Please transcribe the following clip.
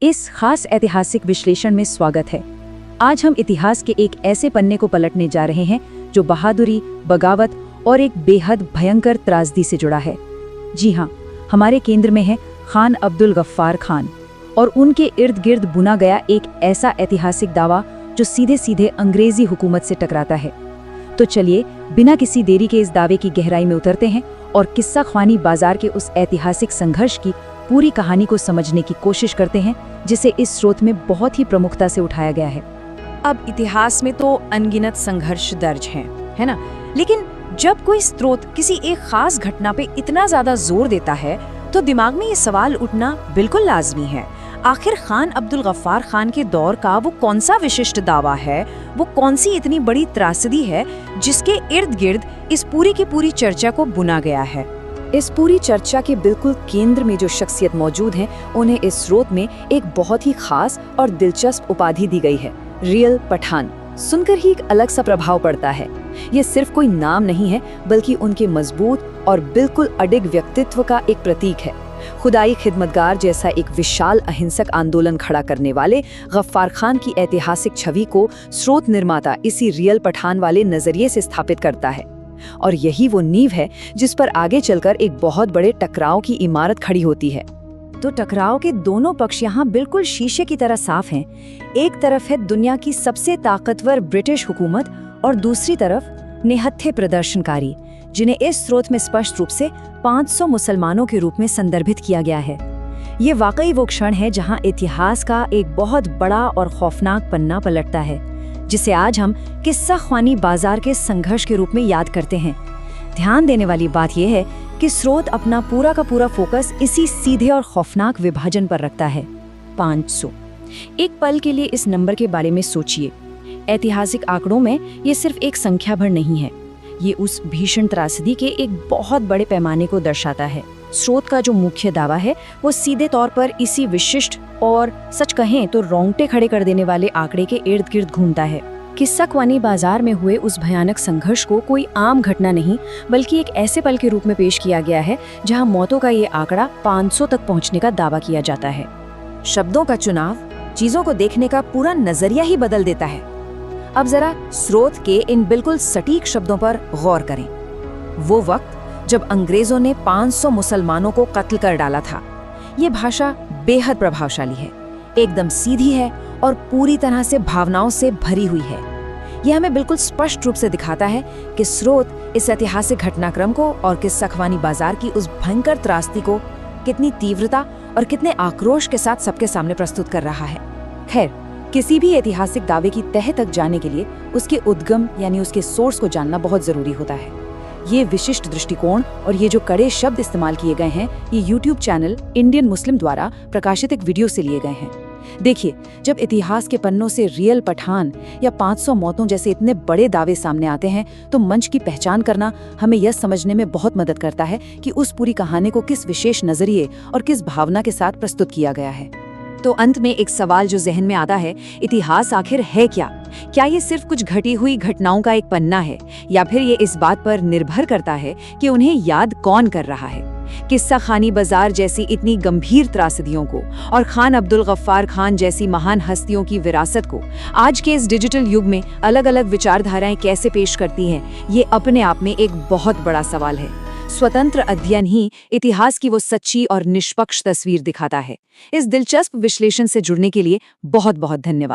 इस खास ऐतिहासिक विश्लेषण में स्वागत है। आज हम इतिहास के एक ऐसे पन्ने को पलटने जा रहे हैं जो बहादुरी, बगावत और एक बेहद भयंकर त्रासदी से जुड़ा है। जी हाँ, हमारे केंद्र में है खान अब्दुल गफ्फार खान और उनके इर्द गिर्द बुना गया एक ऐसा ऐतिहासिक दावा जो सीधे सीधे अंग्रेजी हुकूमत से टकराता है। तो चलिए बिना किसी देरी के इस दावे की गहराई में उतरते हैं और किस्सा ख्वानी बाजार के उस ऐतिहासिक संघर्ष की पूरी कहानी को समझने की कोशिश करते हैं जिसे इस स्रोत में बहुत ही प्रमुखता से उठाया गया है। अब इतिहास में तो अनगिनत संघर्ष दर्ज हैं, है ना? लेकिन जब कोई स्रोत किसी एक खास घटना पे इतना ज्यादा जोर देता है तो दिमाग में ये सवाल उठना बिल्कुल लाजमी है। आखिर खान अब्दुल गफ्फार खान के दौर का वो कौन सा विशिष्ट दावा है, वो कौन सी इतनी बड़ी त्रासदी है जिसके इर्द गिर्द इस पूरी की पूरी चर्चा को बुना गया है। इस पूरी चर्चा के बिल्कुल केंद्र में जो शख्सियत मौजूद हैं, उन्हें इस स्रोत में एक बहुत ही खास और दिलचस्प उपाधि दी गई है, रियल पठान। सुनकर ही एक अलग सा प्रभाव पड़ता है। ये सिर्फ कोई नाम नहीं है बल्कि उनके मजबूत और बिल्कुल अडिग व्यक्तित्व का एक प्रतीक है। खुदाई खिदमतगार जैसा एक विशाल अहिंसक आंदोलन खड़ा करने वाले गफ्फार खान की ऐतिहासिक छवि को स्रोत निर्माता इसी रियल पठान वाले नजरिए से स्थापित करता है। और यही वो नींव है जिस पर आगे चलकर एक बहुत बड़े टकराव की इमारत खड़ी होती है। तो टकराव के दोनों पक्ष यहाँ बिल्कुल शीशे की तरह साफ हैं। एक तरफ है दुनिया की सबसे ताकतवर ब्रिटिश हुकूमत और दूसरी तरफ निहत्थे प्रदर्शनकारी, जिन्हें इस स्रोत में स्पष्ट रूप से 500 मुसलमानों के रूप में संदर्भित किया गया है। ये वाकई वो क्षण है जहाँ इतिहास का एक बहुत बड़ा और खौफनाक पन्ना पलटता है, जिसे आज हम किस्सा ख्वानी बाजार के संघर्ष के रूप में याद करते हैं। ध्यान देने वाली बात यह है कि स्रोत अपना पूरा का पूरा फोकस इसी सीधे और खौफनाक विभाजन पर रखता है, 500। एक पल के लिए इस नंबर के बारे में सोचिए। ऐतिहासिक आंकड़ों में ये सिर्फ एक संख्या भर नहीं है, ये उस भीषण त्रासदी के एक बहुत बड़े पैमाने को दर्शाता है। स्रोत का जो मुख्य दावा है वो सीधे तौर पर इसी विशिष्ट और सच कहें तो रोंगटे खड़े कर देने वाले आंकड़े के इर्द गिर्द घूमता है। किस्सा ख्वानी बाजार में हुए उस भयानक संघर्ष को कोई आम घटना नहीं बल्कि एक ऐसे पल के रूप में पेश किया गया है जहां मौतों का ये आंकड़ा 500 तक पहुंचने का दावा किया जाता है। शब्दों का चुनाव चीजों को देखने का पूरा नजरिया ही बदल देता है। अब जरा स्रोत के इन बिल्कुल सटीक शब्दों पर गौर करें। वो वक्त जब अंग्रेजों ने 500 मुसलमानों को कत्ल कर डाला था। ये भाषा बेहद प्रभावशाली है, एकदम सीधी है और पूरी तरह से भावनाओं से भरी हुई है। यह हमें बिल्कुल स्पष्ट रूप से दिखाता है कि स्रोत इस ऐतिहासिक घटनाक्रम को और किस्सा ख्वानी बाजार की उस भयंकर त्रासदी को कितनी तीव्रता और कितने आक्रोश के साथ सबके सामने प्रस्तुत कर रहा है। खैर, किसी भी ऐतिहासिक दावे की तह तक जाने के लिए उसके उद्गम यानी उसके सोर्स को जानना बहुत जरूरी होता है। ये विशिष्ट दृष्टिकोण और ये जो कड़े शब्द इस्तेमाल किए गए हैं, ये YouTube चैनल इंडियन मुस्लिम द्वारा प्रकाशित एक वीडियो से लिए गए हैं। देखिए, जब इतिहास के पन्नों से रियल पठान या 500 मौतों जैसे इतने बड़े दावे सामने आते हैं तो मंच की पहचान करना हमें यह समझने में बहुत मदद करता है कि उस पूरी कहानी को किस विशेष नजरिए और किस भावना के साथ प्रस्तुत किया गया है। तो अंत में एक सवाल जो जहन में आता है, इतिहास आखिर है क्या? क्या ये सिर्फ कुछ घटी हुई घटनाओं का एक पन्ना है या फिर ये इस बात पर निर्भर करता है कि उन्हें याद कौन कर रहा है? किस्सा ख्वानी बाजार जैसी इतनी गंभीर त्रासदियों को और खान अब्दुल गफ्फार खान जैसी महान हस्तियों की विरासत को आज के इस डिजिटल युग में अलग अलग विचारधाराएं कैसे पेश करती हैं, ये अपने आप में एक बहुत बड़ा सवाल है। स्वतंत्र अध्ययन ही इतिहास की वो सच्ची और निष्पक्ष तस्वीर दिखाता है। इस दिलचस्प विश्लेषण से जुड़ने के लिए बहुत बहुत धन्यवाद।